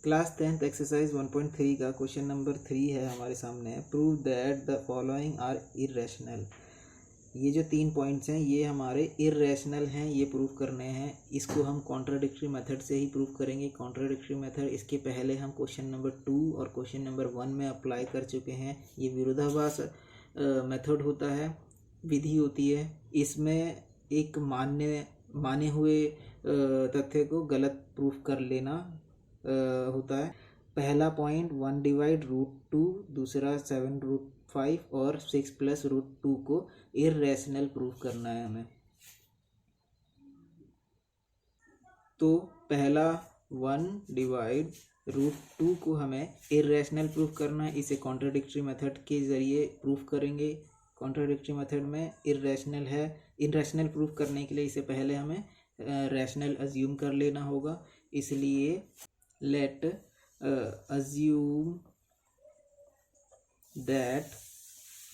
Class 10th exercise 1.3 का question number 3 है हमारे सामने। Prove that the following are irrational. ये जो 3 पॉइंट्स हैं ये हमारे इरेशनल हैं, ये प्रूव करने हैं। इसको हम कॉन्ट्राडिक्टरी मेथड से ही प्रूव करेंगे। कॉन्ट्राडिक्टरी मेथड इसके पहले हम क्वेश्चन नंबर 2 और क्वेश्चन नंबर 1 में अप्लाई कर चुके हैं। ये विरोधाभास मेथड होता है, विधि होती है। इसमें एक माने हुए तथ्य को गलत प्रूफ कर लेना होता है। पहला पॉइंट 1/√2, दूसरा 7√5 और 6+√2 को इर्रेशनल प्रूफ करना है हमें। तो पहला 1/√2 को हमें इर्रेशनल प्रूफ करना है। इसे कॉन्ट्राडिक्टरी मेथड के ज़रिए प्रूफ करेंगे। कॉन्ट्राडिक्टरी मेथड में इर्रेशनल है। इर्रेशनल प्रूफ करने के लिए इसे पहले हमें रैशनल अज्यूम कर लेना होगा। इसलिए let assume that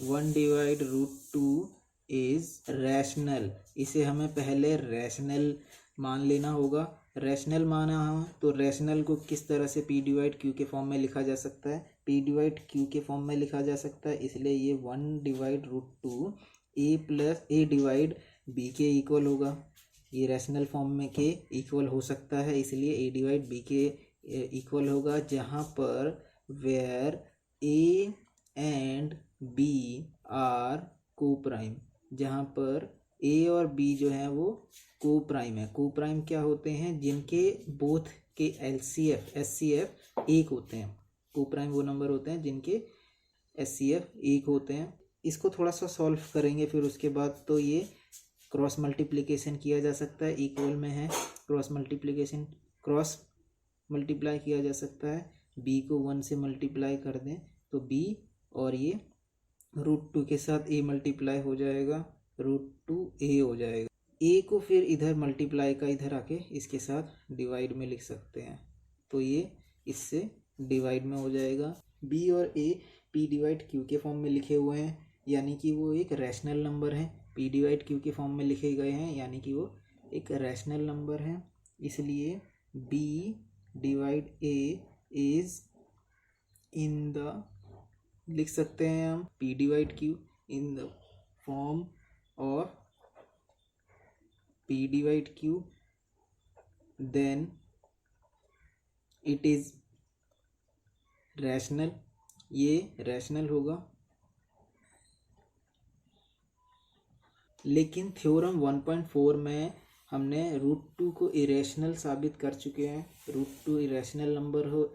1/√2 is rational। इसे हमें पहले रैशनल मान लेना होगा। रैशनल माना हो तो रैशनल को किस तरह से p/q के फॉर्म में लिखा जा सकता है? p/q के फॉर्म में लिखा जा सकता है। इसलिए ये 1/√2 a/b के इक्वल होगा। ये रैशनल फॉर्म में के इक्वल हो सकता है, इसलिए a/b के इक्वल होगा, जहाँ पर where a and b are coprime, जहाँ पर a और b जो है वो को प्राइम है। को प्राइम क्या होते हैं? जिनके बोथ के LCF SCF 1 होते हैं। को प्राइम वो नंबर होते हैं जिनके SCF 1 होते हैं। इसको थोड़ा सा सॉल्व करेंगे फिर उसके बाद। तो ये क्रॉस मल्टीप्लिकेशन किया जा सकता है, इक्वल में है। क्रॉस मल्टीप्लाई किया जा सकता है। b को 1 से मल्टीप्लाई कर दें तो b और ये √2 के साथ a मल्टीप्लाई हो जाएगा, √2a हो जाएगा। a को फिर इधर मल्टीप्लाई का इधर आके इसके साथ डिवाइड में लिख सकते हैं, तो ये इससे डिवाइड में हो जाएगा। b और a p/q के फॉर्म में लिखे हुए हैं, यानी कि वो एक रैशनल नंबर है। p/q के फॉर्म में लिखे गए हैं, यानी कि वो एक रैशनल नंबर है। इसलिए b/a इज इन द, लिख सकते हैं हम p/q in the form of p/q, then it is rational. ये रैशनल होगा। लेकिन थ्योरम 1.4 में हमने √2 को इरेशनल साबित कर चुके हैं। √2 इरेशनल नंबर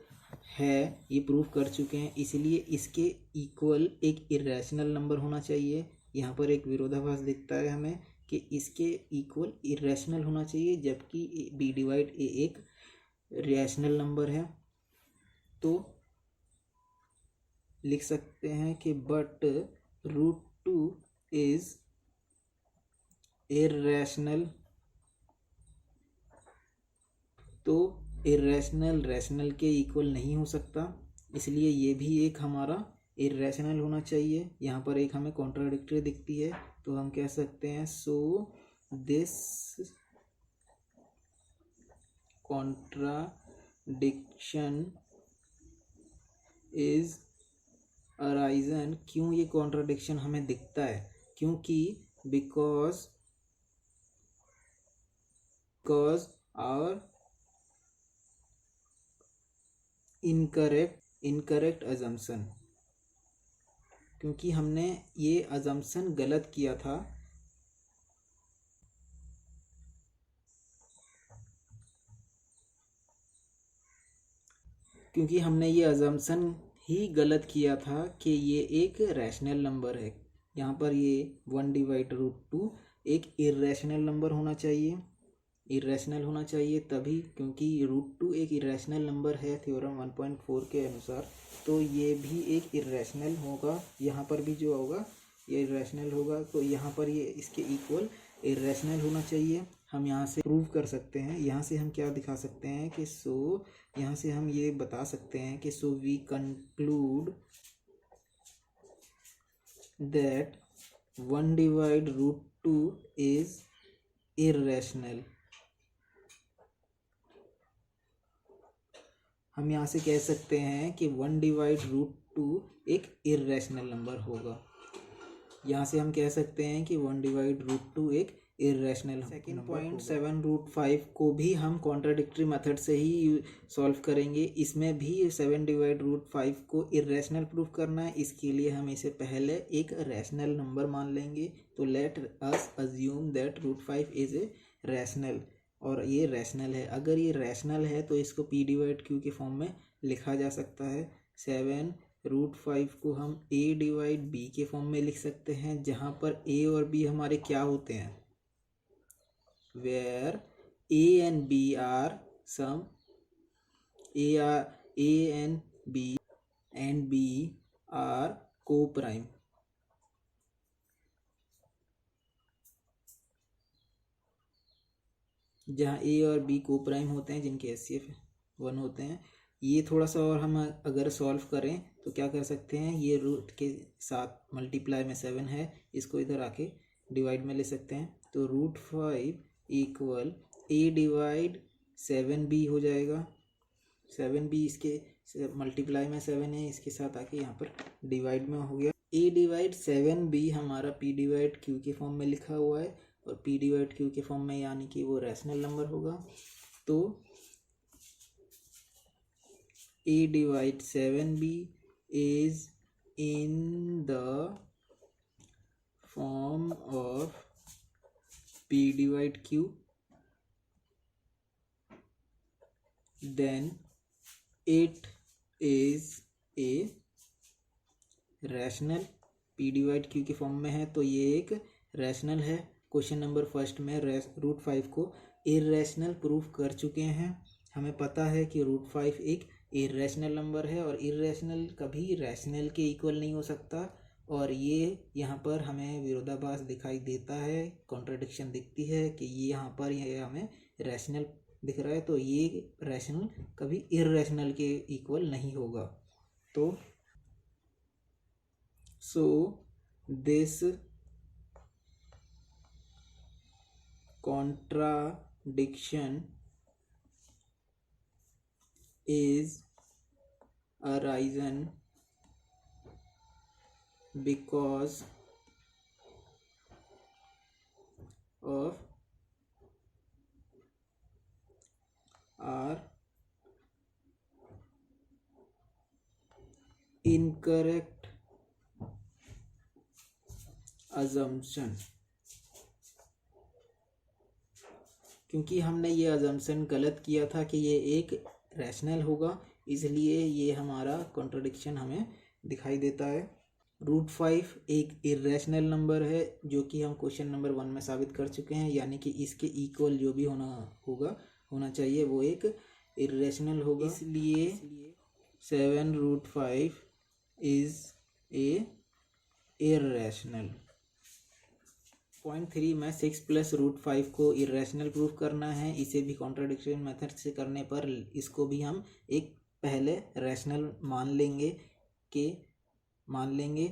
है, ये प्रूफ कर चुके हैं। इसलिए इसके इक्वल एक इरेशनल नंबर होना चाहिए। यहाँ पर एक विरोधाभास दिखता है हमें कि इसके इक्वल इरेशनल होना चाहिए, जबकि b/a एक रैशनल नंबर है। तो लिख सकते हैं कि बट √2 इज इर्रेशनल। तो इर्रेशनल रैशनल के इक्वल नहीं हो सकता, इसलिए ये भी एक हमारा इर्रेशनल होना चाहिए। यहाँ पर एक हमें कॉन्ट्राडिक्टरी दिखती है, तो हम कह सकते हैं so this contradiction is arisen. क्यों ये कॉन्ट्राडिक्शन हमें दिखता है? क्योंकि बिकॉज आवर इनकरेक्ट अजम्पशन, क्योंकि हमने ये अजम्पशन गलत किया था। क्योंकि हमने ये अजम्पशन ही गलत किया था कि ये एक रैशनल नंबर है। यहाँ पर ये 1/√2 एक इर्रेशनल नंबर होना चाहिए। इरेशनल होना चाहिए तभी, क्योंकि √2 एक इरेशनल नंबर है थ्योरम 1.4 के अनुसार। तो ये भी एक इरेशनल होगा। यहाँ पर भी जो होगा ये इरेशनल होगा, तो यहाँ पर ये इसके इक्वल इरेशनल होना चाहिए। हम यहाँ से प्रूव कर सकते हैं। यहाँ से हम क्या दिखा सकते हैं कि यहाँ से हम ये बता सकते हैं कि we conclude that 1/√2 is irrational. हम यहाँ से कह सकते हैं कि 1/√2 एक इर्रेशनल नंबर होगा। यहाँ से हम कह सकते हैं कि 1/√2 एक इर्रेशनल। सेकेंड पॉइंट 7√5 को भी हम कॉन्ट्राडिक्टरी मेथड से ही सॉल्व करेंगे। इसमें भी 7/√5 को इर्रेशनल प्रूफ करना है। इसके लिए हम इसे पहले एक रैशनल नंबर मान लेंगे। तो let us assume that √5 is a rational, और ये रैशनल है। अगर ये रैशनल है तो इसको p/q के फॉर्म में लिखा जा सकता है। 7√5 को हम a/b के फॉर्म में लिख सकते हैं, जहाँ पर a और b हमारे क्या होते हैं, where a and b are some a and b are co-prime। जहाँ ए और बी को प्राइम होते हैं, जिनके HCF 1 होते हैं। ये थोड़ा सा और हम अगर सॉल्व करें तो क्या कर सकते हैं, ये रूट के साथ मल्टीप्लाई में 7 है, इसको इधर आके डिवाइड में ले सकते हैं। तो √5 इक्वल a/7b हो जाएगा। 7b इसके मल्टीप्लाई में 7 है, इसके साथ आके यहाँ पर डिवाइड में हो गया। a/7b हमारा p/q के फॉर्म में लिखा हुआ है, और p/q के फॉर्म में, यानी कि वो रैशनल नंबर होगा। तो a/7b is in the form of p/q, then it is a rational. p/q के फॉर्म में है तो ये एक रैशनल है। क्वेश्चन नंबर फर्स्ट में √5 को इर्रेशनल प्रूफ कर चुके हैं। हमें पता है कि √5 एक इर्रेशनल नंबर है, और इर्रेशनल कभी रैशनल के इक्वल नहीं हो सकता। और ये यहाँ पर हमें विरोधाभास दिखाई देता है, कॉन्ट्रडिक्शन दिखती है कि ये यहाँ पर ये हमें रैशनल दिख रहा है, तो ये रैशनल कभी इर्रेशनल के इक्वल नहीं होगा। तो this contradiction is arisen because of our incorrect assumption। क्योंकि हमने ये अजम्पशन गलत किया था कि ये एक रैशनल होगा, इसलिए ये हमारा कॉन्ट्रडिक्शन हमें दिखाई देता है। √5 एक इर्रेशनल नंबर है, जो कि हम क्वेश्चन नंबर 1 में साबित कर चुके हैं, यानी कि इसके इक्वल जो भी होना चाहिए वो एक इर्रेशनल होगा। इसलिए 7√5 इज ए इर्रेशनल। पॉइंट 3 में 6 + √5 को इरेशनल प्रूफ करना है। इसे भी कॉन्ट्राडिक्शन मेथड से करने पर इसको भी हम एक पहले रैशनल मान लेंगे,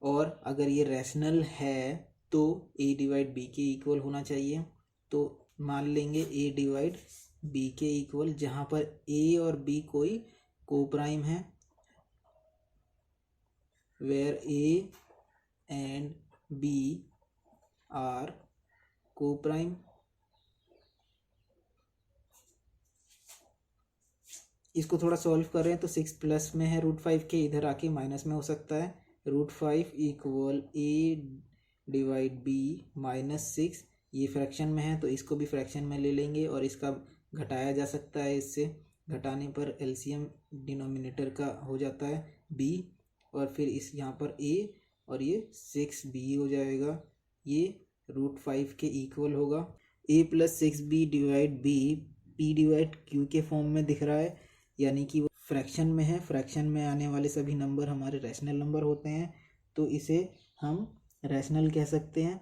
और अगर ये रैशनल है तो a/b के इक्वल होना चाहिए। तो मान लेंगे a/b के इक्वल, जहाँ पर a और b कोई कोप्राइम है, where a and b are coprime. इसको थोड़ा सॉल्व करें तो 6 प्लस में है √5 के, इधर आके माइनस में हो सकता है। √5 इक्वल a/b -6, ये फ्रैक्शन में है तो इसको भी फ्रैक्शन में ले लेंगे, और इसका घटाया जा सकता है। इससे घटाने पर एलसीएम डिनोमिनेटर का हो जाता है b, और फिर इस यहाँ पर a और ये 6b हो जाएगा। ये √5 के इक्वल होगा। a + 6b/b p/q के फॉर्म में दिख रहा है, यानी कि वो फ्रैक्शन में है। फ्रैक्शन में आने वाले सभी नंबर हमारे रैशनल नंबर होते हैं, तो इसे हम रैशनल कह सकते हैं।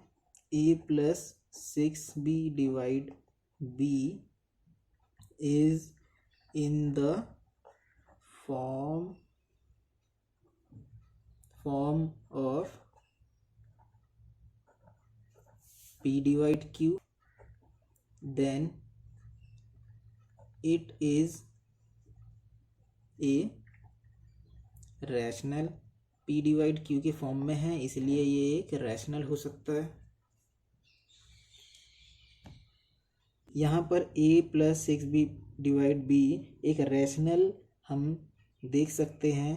a + 6b/b is in the form of p/q, then it is a rational. P divide Q के फॉर्म में है इसलिए ये एक रैशनल हो सकता है। यहाँ पर a plus 6b divide b एक रैशनल हम देख सकते हैं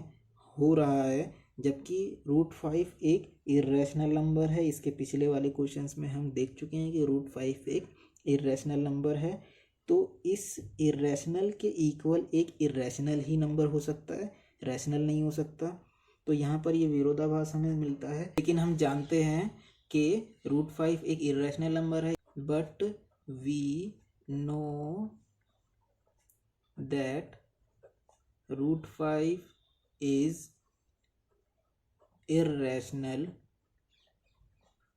हो रहा है, जबकि √5 एक इर्रेशनल नंबर है। इसके पिछले वाले क्वेश्चंस में हम देख चुके हैं कि √5 एक इर्रेशनल नंबर है। तो इस इर्रेशनल के इक्वल एक इर्रेशनल ही नंबर हो सकता है, रैशनल नहीं हो सकता। तो यहाँ पर ये विरोधाभास हमें मिलता है। लेकिन हम जानते हैं कि √5 एक इर्रेशनल नंबर है, but we know that √5 is irrational,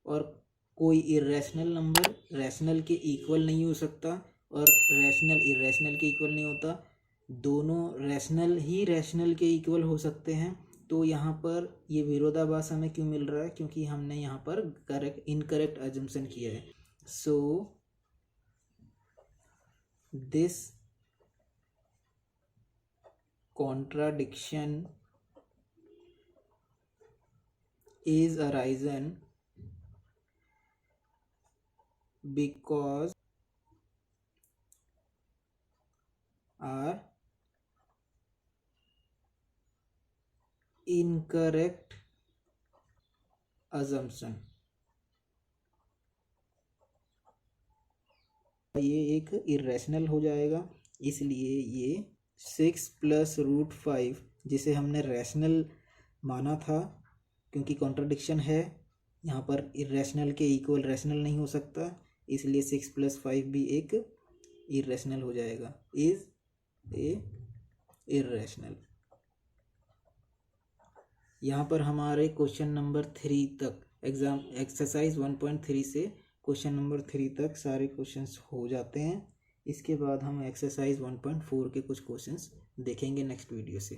और कोई इर्रेशनल नंबर रैशनल के इक्वल नहीं हो सकता और रैशनल इर्रेशनल के इक्वल नहीं होता। दोनों रैशनल ही रैशनल के इक्वल हो सकते हैं। तो यहाँ पर ये विरोधाभास हमें क्यों मिल रहा है? क्योंकि हमने यहाँ पर इनकरेक्ट अजम्पशन किया है। So this contradiction is arisen because our incorrect assumption। ये एक इर्रेशनल हो जाएगा, इसलिए ये 6 प्लस √5 जिसे हमने रैशनल माना था, क्योंकि कॉन्ट्रडिक्शन है यहाँ पर, इर्रेशनल के इक्वल रैशनल नहीं हो सकता, इसलिए 6 + 5 भी एक इर्रेशनल हो जाएगा, इज ए इर्रेशनल। यहाँ पर हमारे क्वेश्चन नंबर 3 तक एक्सरसाइज 1.3 से क्वेश्चन नंबर 3 तक सारे क्वेश्चंस हो जाते हैं। इसके बाद हम एक्सरसाइज 1.4 के कुछ क्वेश्चंस देखेंगे नेक्स्ट वीडियो से।